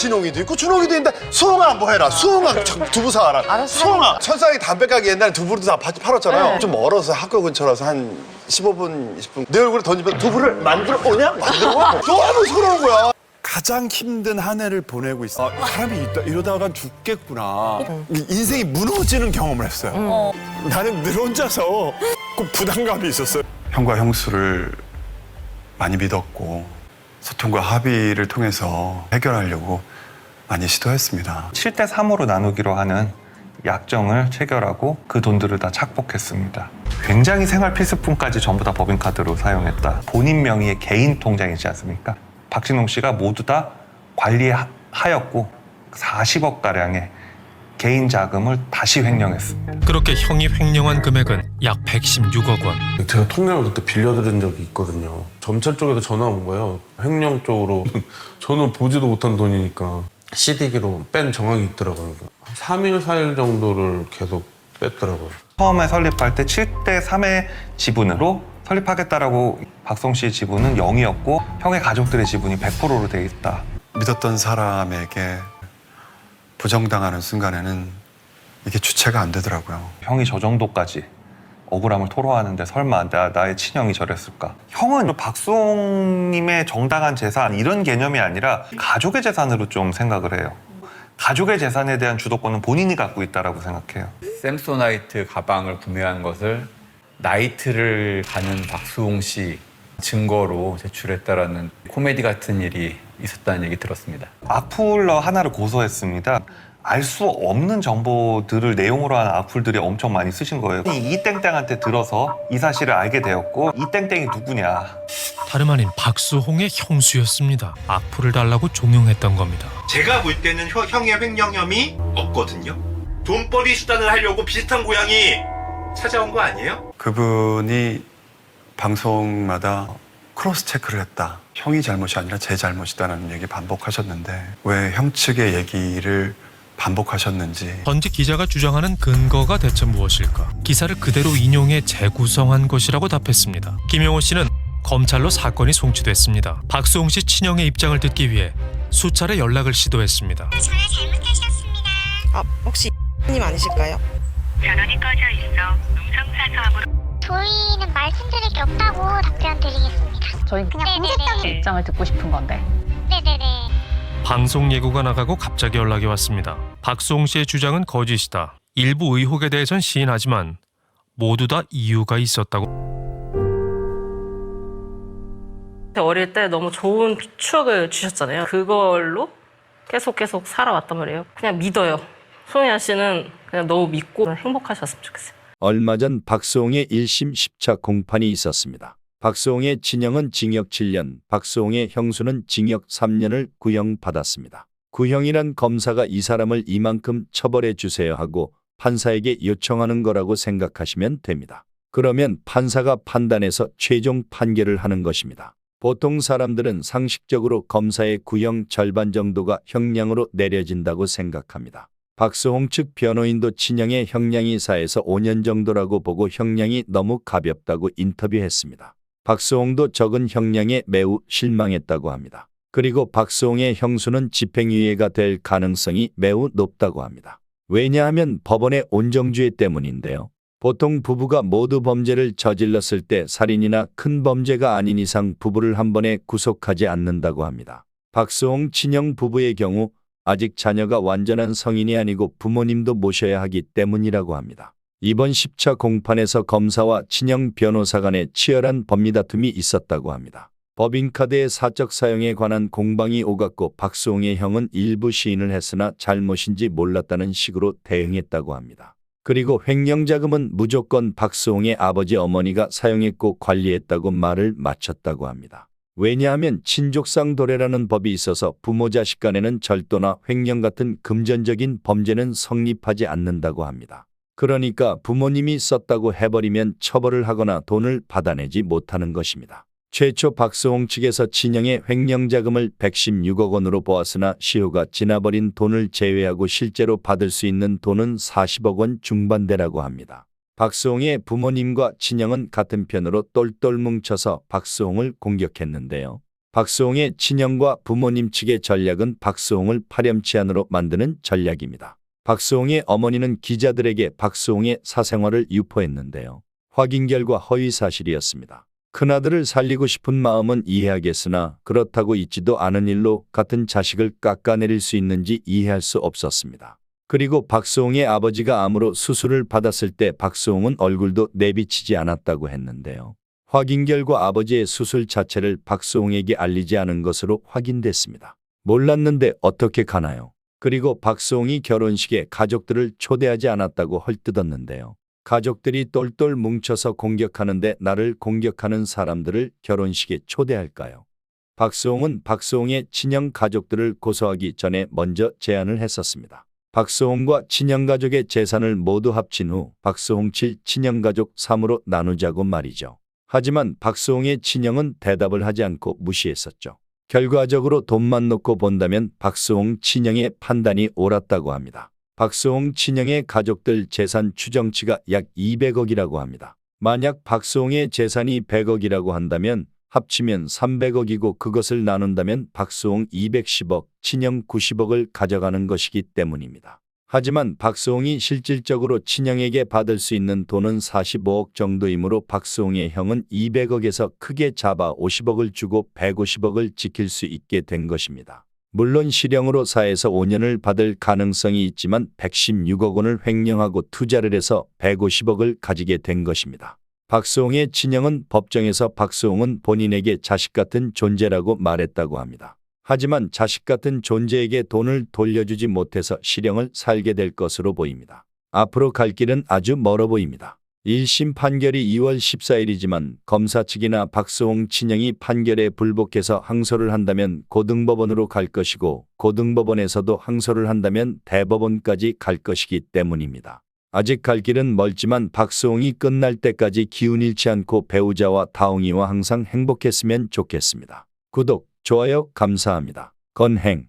진홍이도 있고 준홍이도 있는데 수홍아 뭐 해라. 수홍아 두부 사와라. 알았어, 수홍아 천상의 담배가게 옛날에 두부도 다 팔았잖아요. 네. 좀 멀어서 학교 근처라서 한 15분 20분 내 얼굴에 던지면 두부를 만들어 오냐? 만들어 와. 너무 서러운 거야. 가장 힘든 한 해를 보내고 있어. 사람이 이러다가 죽겠구나. 인생이 무너지는 경험을 했어요. 나는 늘 혼자서 꼭 부담감이 있었어요. 형과 형수를 많이 믿었고 소통과 합의를 통해서 해결하려고 많이 시도했습니다. 7대 3으로 나누기로 하는 약정을 체결하고 그 돈들을 다 착복했습니다. 굉장히 생활 필수품까지 전부 다 법인카드로 사용했다. 본인 명의의 개인 통장이지 않습니까? 박진홍 씨가 모두 다 관리하였고 40억 가량의 개인 자금을 다시 횡령했습니다. 그렇게 형이 횡령한 금액은 약 116억 원. 제가 통장을 그때 빌려드린 적이 있거든요. 점찰 쪽에서 전화 온 거예요. 횡령 쪽으로. 저는 보지도 못한 돈이니까 CD기로 뺀 정황이 있더라고요. 3일, 4일 정도를 계속 뺐더라고요. 처음에 설립할 때 7대 3의 지분으로 설립하겠다라고 박송 씨의 지분은 0이었고 형의 가족들의 지분이 100%로 돼 있다. 믿었던 사람에게 부정당하는 순간에는 이게 주체가 안 되더라고요. 형이 저 정도까지 억울함을 토로하는데 설마 나의 친형이 저랬을까? 형은 박수홍님의 정당한 재산 이런 개념이 아니라 가족의 재산으로 좀 생각을 해요. 가족의 재산에 대한 주도권은 본인이 갖고 있다고 생각해요. 샘소나이트 가방을 구매한 것을 나이트를 가는 박수홍 씨 증거로 제출했다라는 코미디 같은 일이 있었다는 얘기 들었습니다. 악플러 하나를 고소했습니다. 알 수 없는 정보들을 내용으로 하는 악플들이 엄청 많이 쓰신 거예요. 이 땡땡한테 들어서 이 사실을 알게 되었고 이 땡땡이 누구냐. 다름 아닌 박수홍의 형수였습니다. 악플을 달라고 종용했던 겁니다. 제가 볼 때는 형의 횡령 혐의 없거든요. 돈벌이 수단을 하려고 비슷한 고양이 찾아온 거 아니에요? 그분이 방송마다 크로스 체크를 했다. 형이 잘못이 아니라 제 잘못이다라는 얘기 반복하셨는데 왜 형 측의 얘기를 반복하셨는지. 전직 기자가 주장하는 근거가 대체 무엇일까? 기사를 그대로 인용해 재구성한 것이라고 답했습니다. 김영호 씨는 검찰로 사건이 송치됐습니다. 박수홍 씨 친형의 입장을 듣기 위해 수차례 연락을 시도했습니다. 전화 잘못하셨습니다. 혹시 님 아니실까요? 전원이 꺼져 있어 음성사서함으로. 저희는 말씀드릴 게 없다고 답변 드리겠습니다. 저희 그냥 공식적인 입장을 듣고 싶은 건데. 네네네. 방송 예고가 나가고 갑자기 연락이 왔습니다. 박수홍 씨의 주장은 거짓이다. 일부 의혹에 대해선 시인하지만 모두 다 이유가 있었다고. 어릴 때 너무 좋은 추억을 주셨잖아요. 그걸로 계속 살아왔단 말이에요. 그냥 믿어요. 소은이 씨는 그냥 너무 믿고 행복하셨으면 좋겠어요. 얼마 전 박수홍의 1심 10차 공판이 있었습니다. 박수홍의 친형은 징역 7년, 박수홍의 형수는 징역 3년을 구형받았습니다. 구형이란 검사가 이 사람을 이만큼 처벌해 주세요 하고 판사에게 요청하는 거라고 생각하시면 됩니다. 그러면 판사가 판단해서 최종 판결을 하는 것입니다. 보통 사람들은 상식적으로 검사의 구형 절반 정도가 형량으로 내려진다고 생각합니다. 박수홍 측 변호인도 친형의 형량이 4에서 5년 정도라고 보고 형량이 너무 가볍다고 인터뷰했습니다. 박수홍도 적은 형량에 매우 실망했다고 합니다. 그리고 박수홍의 형수는 집행유예가 될 가능성이 매우 높다고 합니다. 왜냐하면 법원의 온정주의 때문인데요. 보통 부부가 모두 범죄를 저질렀을 때 살인이나 큰 범죄가 아닌 이상 부부를 한 번에 구속하지 않는다고 합니다. 박수홍 친형 부부의 경우 아직 자녀가 완전한 성인이 아니고 부모님도 모셔야 하기 때문이라고 합니다. 이번 10차 공판에서 검사와 친형 변호사 간에 치열한 법리다툼이 있었다고 합니다. 법인카드의 사적 사용에 관한 공방이 오갔고 박수홍의 형은 일부 시인을 했으나 잘못인지 몰랐다는 식으로 대응했다고 합니다. 그리고 횡령자금은 무조건 박수홍의 아버지 어머니가 사용했고 관리했다고 말을 마쳤다고 합니다. 왜냐하면 친족상 도례라는 법이 있어서 부모 자식 간에는 절도나 횡령 같은 금전적인 범죄는 성립하지 않는다고 합니다. 그러니까 부모님이 썼다고 해버리면 처벌을 하거나 돈을 받아내지 못하는 것입니다. 최초 박수홍 측에서 친형의 횡령자금을 116억 원으로 보았으나 시효가 지나버린 돈을 제외하고 실제로 받을 수 있는 돈은 40억 원 중반대라고 합니다. 박수홍의 부모님과 친형은 같은 편으로 똘똘 뭉쳐서 박수홍을 공격했는데요. 박수홍의 친형과 부모님 측의 전략은 박수홍을 파렴치한으로 만드는 전략입니다. 박수홍의 어머니는 기자들에게 박수홍의 사생활을 유포했는데요. 확인 결과 허위 사실이었습니다. 큰아들을 살리고 싶은 마음은 이해하겠으나 그렇다고 있지도 않은 일로 같은 자식을 깎아내릴 수 있는지 이해할 수 없었습니다. 그리고 박수홍의 아버지가 암으로 수술을 받았을 때 박수홍은 얼굴도 내비치지 않았다고 했는데요. 확인 결과 아버지의 수술 자체를 박수홍에게 알리지 않은 것으로 확인됐습니다. 몰랐는데 어떻게 가나요? 그리고 박수홍이 결혼식에 가족들을 초대하지 않았다고 헐뜯었는데요. 가족들이 똘똘 뭉쳐서 공격하는데 나를 공격하는 사람들을 결혼식에 초대할까요? 박수홍은 박수홍의 친형 가족들을 고소하기 전에 먼저 제안을 했었습니다. 박수홍과 친형 가족의 재산을 모두 합친 후 박수홍 7 친형 가족 3으로 나누자고 말이죠. 하지만 박수홍의 친형은 대답을 하지 않고 무시했었죠. 결과적으로 돈만 놓고 본다면 박수홍 친형의 판단이 옳았다고 합니다. 박수홍 친형의 가족들 재산 추정치가 약 200억이라고 합니다. 만약 박수홍의 재산이 100억이라고 한다면 합치면 300억이고 그것을 나눈다면 박수홍 210억, 친형 90억을 가져가는 것이기 때문입니다. 하지만 박수홍이 실질적으로 친형에게 받을 수 있는 돈은 45억 정도이므로 박수홍의 형은 200억에서 크게 잡아 50억을 주고 150억을 지킬 수 있게 된 것입니다. 물론 실형으로 4에서 5년을 받을 가능성이 있지만 116억 원을 횡령하고 투자를 해서 150억을 가지게 된 것입니다. 박수홍의 친형은 법정에서 박수홍은 본인에게 자식 같은 존재라고 말했다고 합니다. 하지만 자식 같은 존재에게 돈을 돌려주지 못해서 실형을 살게 될 것으로 보입니다. 앞으로 갈 길은 아주 멀어 보입니다. 1심 판결이 2월 14일이지만 검사 측이나 박수홍 친형이 판결에 불복해서 항소를 한다면 고등법원으로 갈 것이고 고등법원에서도 항소를 한다면 대법원까지 갈 것이기 때문입니다. 아직 갈 길은 멀지만 박수홍이 끝날 때까지 기운 잃지 않고 배우자와 다홍이와 항상 행복했으면 좋겠습니다. 구독, 좋아요 감사합니다. 건행